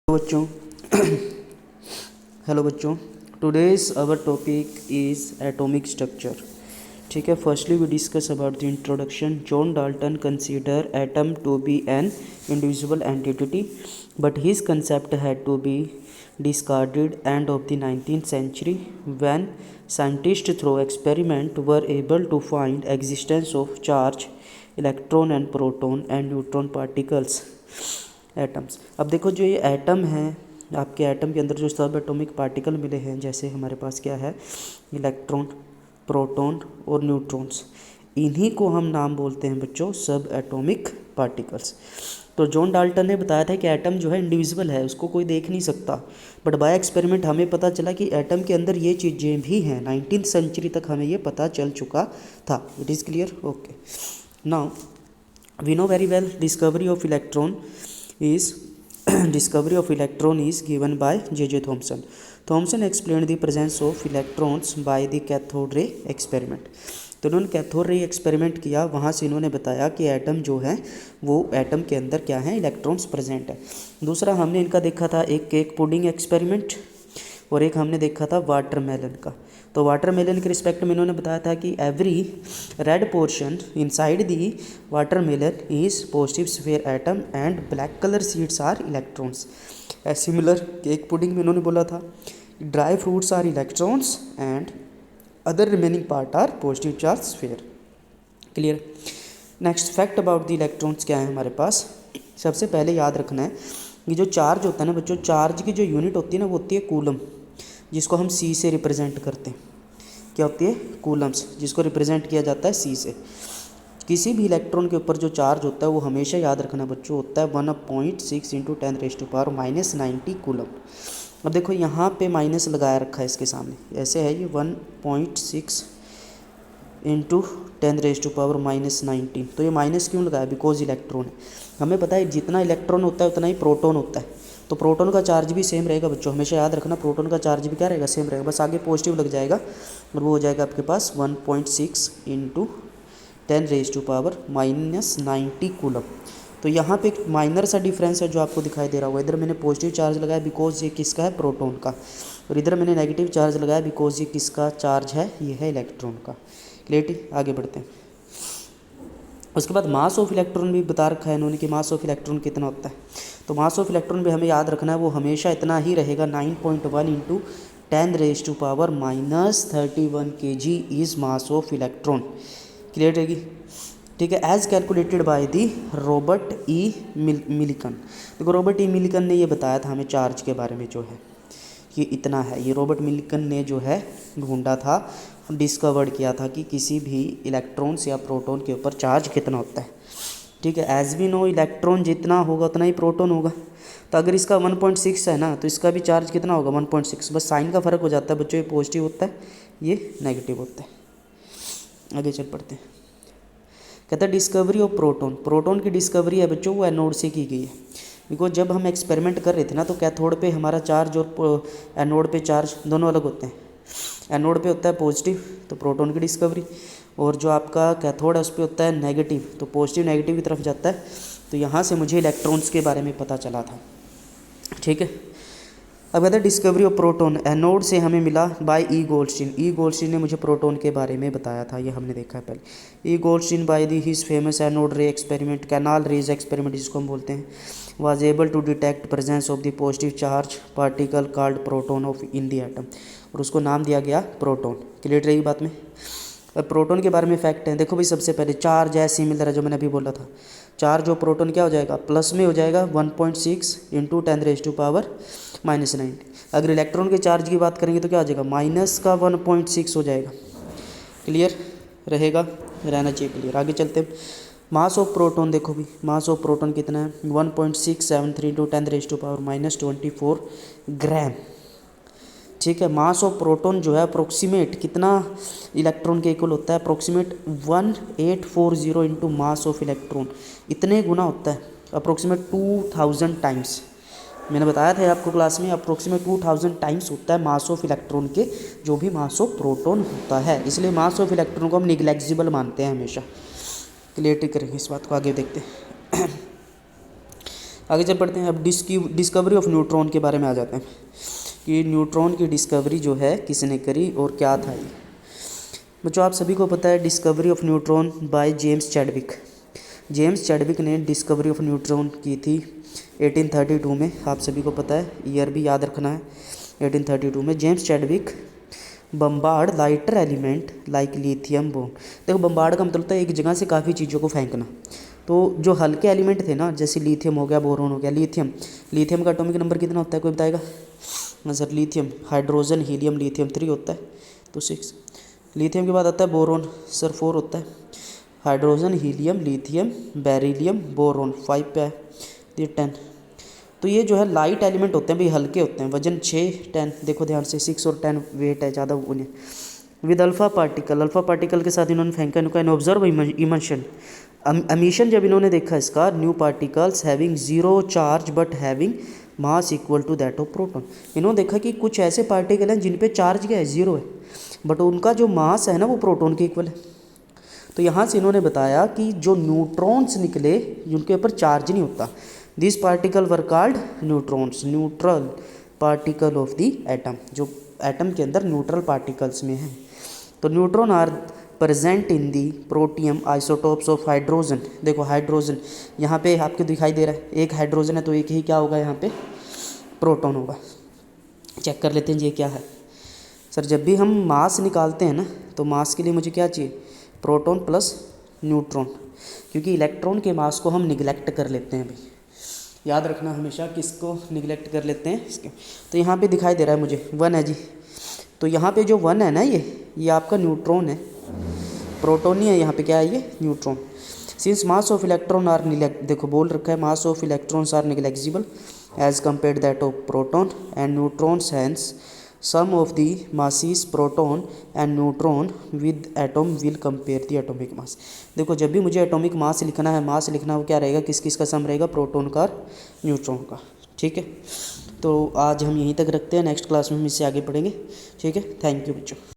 बच्चों हेलो बच्चों, today's our topic is atomic structure. ठीक है, firstly we discuss about the introduction. John Dalton consider atom to be an individual entity, but his concept had to be discarded end of the 19th century when scientists through experiment were able to find existence of charge, electron and proton and neutron particles, atoms. अब देखो, जो ये atom है, आपके atom के अंदर जो सब एटॉमिक पार्टिकल मिले हैं, जैसे हमारे पास क्या है, इलेक्ट्रॉन, प्रोटॉन और न्यूट्रॉन्स, इन्हीं को हम नाम बोलते हैं बच्चों सब एटॉमिक पार्टिकल्स। तो जॉन डाल्टन ने बताया था कि एटम जो है इंडिविजुअल है, उसको कोई देख नहीं सकता, बट बाय एक्सपेरिमेंट हमें पता चला कि एटम के अंदर ये चीज़ें भी हैं। 19th सेंचुरी तक हमें ये पता चल चुका था। It is clear? Okay, now we know very well discovery of electron is given by J.J. Thomson. Thomson explained the presence of electrons by the cathode ray experiment. तो इन्होंने कैथोड रे एक्सपेरिमेंट किया, वहाँ से इन्होंने बताया कि atom जो है वो एटम के अंदर क्या है, इलेक्ट्रॉन्स प्रेजेंट है। दूसरा हमने इनका देखा था एक केक पुडिंग एक्सपेरिमेंट, और एक हमने देखा था वाटरमेलन का। तो वाटरमेलन के रिस्पेक्ट में इन्होंने बताया था कि every red portion inside the watermelon is positive sphere atom and black colour seeds are electrons. Similar cake pudding में इन्होंने बोला था dry fruits are electrons and other remaining part are positive charge sphere. Clear? Next fact about the electrons क्या है हमारे पास। सबसे पहले याद रखना है कि जो चार्ज होता है ना बच्चों, चार्ज की जो यूनिट होती है ना, वो होती है कूलम, जिसको हम सी से रिप्रेजेंट करते हैं। क्या होती है? कूलम्स, जिसको रिप्रेजेंट किया जाता है सी से। किसी भी इलेक्ट्रॉन के ऊपर जो चार्ज होता है वो हमेशा याद रखना बच्चों होता है 1.6 × 10⁻⁻90 कूलम। अब देखो यहाँ पे माइनस लगाया रखा है इसके सामने, ऐसे है ये 1.6 × 10⁻⁻19। तो ये माइनस क्यों लगाया? बिकॉज इलेक्ट्रॉन है। हमें पता है जितना इलेक्ट्रॉन होता है उतना ही प्रोटॉन होता है, तो प्रोटॉन का चार्ज भी सेम रहेगा बच्चों, हमेशा याद रखना प्रोटॉन का चार्ज भी क्या रहेगा, सेम रहेगा, बस आगे पॉजिटिव लग जाएगा और वो हो जाएगा आपके पास 1.6 × 10⁻⁻90 कूलम। तो यहाँ पे एक माइनर सा डिफरेंस है जो आपको दिखाई दे रहा होगा। इधर मैंने पॉजिटिव चार्ज लगाया बिकॉज ये किसका है, प्रोटॉन का, और इधर मैंने नेगेटिव चार्ज लगाया बिकॉज ये किसका चार्ज है, ये है इलेक्ट्रॉन का। क्लियर? आगे बढ़ते हैं। उसके बाद मास ऑफ इलेक्ट्रॉन भी बता रखा है इन्होंने कि मास ऑफ इलेक्ट्रॉन कितना होता है। तो मास ऑफ इलेक्ट्रॉन भी हमें याद रखना है, वो हमेशा इतना ही रहेगा, 9.1 × 10⁻⁻31 kg is mass of electron. Clear रहेगी? ठीक है, as calculated by the Robert E Millikan. देखो रॉबर्ट ई मिलिकन ने ये बताया था हमें चार्ज के बारे में जो है कि इतना है। ये रॉबर्ट मिलिकन ने जो है ढूंढा था, डिस्कवर्ड किया था कि किसी भी इलेक्ट्रॉन्स या प्रोटॉन के ऊपर चार्ज कितना होता है। ठीक है, एज वी नो इलेक्ट्रॉन जितना होगा उतना ही प्रोटॉन होगा। तो अगर इसका 1.6 है ना, तो इसका भी चार्ज कितना होगा, 1.6। बस साइन का फ़र्क हो जाता है बच्चों, ये पॉजिटिव होता है, ये नेगेटिव होता है। आगे चल पड़ते हैं। कहता है डिस्कवरी ऑफ प्रोटॉन। प्रोटॉन की डिस्कवरी है बच्चों वो एनोड से की गई है। बिकॉज जब हम एक्सपेरिमेंट कर रहे थे ना, तो कैथोड पे हमारा चार्ज और एनोड पे चार्ज दोनों अलग होते हैं। एनोड पे होता है पॉजिटिव, तो प्रोटॉन की डिस्कवरी, और जो आपका कैथोड है उस पर होता है नेगेटिव, तो पॉजिटिव नेगेटिव की तरफ जाता है। तो यहाँ से मुझे इलेक्ट्रॉन्स के बारे में पता चला था। ठीक है, अब कहते हैं डिस्कवरी ऑफ प्रोटॉन एनोड से हमें मिला by E Goldstein. E Goldstein ने मुझे प्रोटॉन के बारे में बताया था, ये हमने देखा है पहले। E Goldstein by the his famous anode ray experiment, canal rays experiment जिसको हम बोलते हैं, was able to detect presence of the positive charge particle called proton of in the atom, और उसको नाम दिया गया प्रोटॉन। क्लियर रहेगी बात में? अब प्रोटॉन के बारे में फैक्ट है। देखो भाई, सबसे पहले चार्ज है सिमिलर है, जो मैंने अभी बोला था, चार्ज ऑफ प्रोटॉन क्या हो जाएगा, प्लस में हो जाएगा 1.6 × 10⁻⁻90। अगर इलेक्ट्रॉन के चार्ज की बात करेंगे तो क्या हो जाएगा, माइनस का 1.6 हो जाएगा। क्लियर रहेगा? रहना चाहिए क्लियर। आगे चलते हैं। मास ऑफ प्रोटॉन देखो भी, मास ऑफ प्रोटॉन कितना है, 1.673 × 10⁻⁻24 ग्राम। ठीक है, मास ऑफ प्रोटॉन जो है अप्रोक्सीमेट कितना इलेक्ट्रॉन के इक्वल होता है, अप्रोक्सीमेट 1840 × मास ऑफ इलेक्ट्रॉन, इतने गुना होता है, अप्रोक्सीमेट 2000 टाइम्स। मैंने बताया था आपको क्लास में, अप्रोक्सीमेट 2000 टाइम्स होता है मास ऑफ इलेक्ट्रॉन के जो भी मास ऑफ प्रोटॉन होता है। इसलिए मास ऑफ इलेक्ट्रॉन को हम निग्लेक्जिबल मानते हैं हमेशा। क्लियर करेंगे इस बात को, आगे देखते हैं। आगे चल पढ़ते हैं। अब डिस्कवरी ऑफ न्यूट्रॉन के बारे में आ जाते हैं कि न्यूट्रॉन की डिस्कवरी जो है किसने करी और क्या था ये। बच्चों आप सभी को पता है discovery of neutron by James Chadwick. James Chadwick ने डिस्कवरी ऑफ न्यूट्रॉन की थी 1832 में। आप सभी को पता है, ईयर भी याद रखना है। 1832 में James Chadwick bombard lighter element like lithium bone. देखो बम्बार्ड का मतलब होता है एक जगह से काफ़ी चीज़ों को फेंकना। तो जो हल्के एलिमेंट थे ना, जैसे लिथियम हो गया, बोरोन हो गया। लिथियम का एटॉमिक नंबर कितना होता है, कोई बताएगा? Sir lithium, hydrogen helium lithium 3 होता है, तो 6। लिथियम के बाद आता है बोरोन, सर 4 होता है। Hydrogen helium lithium beryllium boron 5 पे है, ये 10। तो ये जो है लाइट एलिमेंट होते हैं भाई, हल्के होते हैं। वजन 6 10, देखो ध्यान से, 6 और 10 वेट है ज़्यादा उन्हें। विद अल्फा पार्टिकल के साथ इन्होंने फेंका इनका इन ऑब्जर्व इमर्शन एमिशन। जब इन्होंने देखा इसका, new particles having zero charge but having mass equal to that of proton. इन्होंने देखा कि कुछ ऐसे पार्टिकल हैं जिन पे चार्ज क्या है, जीरो है, बट उनका जो मास है ना वो प्रोटॉन के इक्वल है। तो यहाँ से इन्होंने बताया कि जो न्यूट्रॉन्स निकले उनके ऊपर चार्ज नहीं होता। This particle were called neutrons, neutral particle of the atom, जो एटम के अंदर न्यूट्रल पार्टिकल्स में है। तो neutron are present in the protium isotopes of hydrogen. देखो हाइड्रोजन यहाँ पे आपको दिखाई दे रहा है, एक हाइड्रोजन है तो एक ही क्या होगा यहाँ पे, प्रोटॉन होगा। चेक कर लेते हैं ये क्या है। सर जब भी हम मास निकालते हैं ना, तो मास के लिए मुझे क्या चाहिए, प्रोटॉन प्लस न्यूट्रॉन, क्योंकि इलेक्ट्रॉन के मास को हम निगलेक्ट कर लेते हैं भाई। याद रखना हमेशा, किसको निगलेक्ट कर लेते हैं, इसके। तो यहाँ पे दिखाई दे रहा है मुझे 1 है जी, तो यहाँ पे जो 1 है ना, ये आपका न्यूट्रॉन है, प्रोटॉन नहीं है। यहाँ पे क्या है, ये neutron. Since mass of electron are देखो बोल रखा है, mass of electrons are negligible as compare that of proton and neutrons, hence sum of the masses proton and neutron with atom will compare the atomic mass. देखो जब भी मुझे atomic mass लिखना है, मास लिखना वो क्या रहेगा, किस किस का सम रहेगा, प्रोटॉन का न्यूट्रॉन का। ठीक है, तो आज हम यहीं तक रखते हैं, नेक्स्ट क्लास में हम इससे आगे पढ़ेंगे। ठीक है, थैंक यू बच्चों।